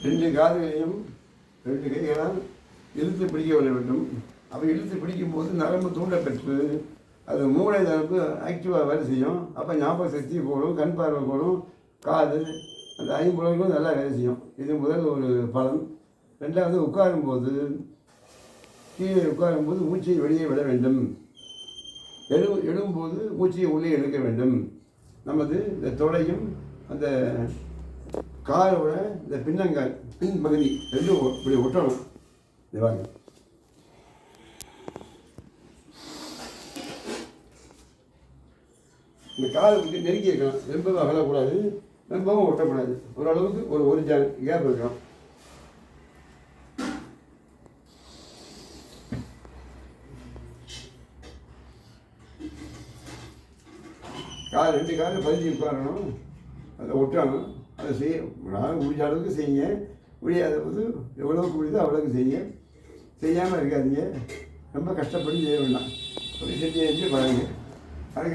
ரெண்டு காதுகளையும் ரெண்டு கைகளால் இழுத்து பிடிக்க விட வேண்டும். அப்போ இழுத்து பிடிக்கும்போது நரம்பு தூண்டப்பெற்று அது மூளை நரம்பு ஆக்டிவாக வேலை செய்யும். அப்போ ஞாபக சக்தி கூடும், கண் பார்வை கூடும், காது அந்த ஐம்புலங்களும் நல்லா வேலை செய்யும். இது முதல் ஒரு பலன். ரெண்டாவது, உட்காரும்போது கீழே உட்காரும்போது மூச்சை வெளியே விட வேண்டும். எழும்போது மூச்சையை உள்ளே இழுக்க வேண்டும். நமது இந்த தொடையும் அந்த காலோட இந்த பின்னங்கால் பின் பகுதி ரெண்டும் இப்படி ஒட்டணும். இது வாங்க. இந்த கால் வந்து நெருக்கி இருக்கணும். ரொம்பவும் அகலக்கூடாது, ரொம்பவும் ஒட்டக்கூடாது. ஓரளவுக்கு ஒரு கேப் இருக்கணும். ரெண்டு காலில் பதிஞ்சு உட்காரணும், அதை ஒட்டணும். அதை முடிஞ்ச அளவுக்கு செய்யுங்க. முடியாத போது எவ்வளோக்கு முடியுதோ அவ்வளோக்கு செய்யுங்க. செய்யாமல் இருக்காதீங்க. ரொம்ப கஷ்டப்பட்டு செய்ய வேண்டாம். ஒரு செஞ்சு பாருங்கள்.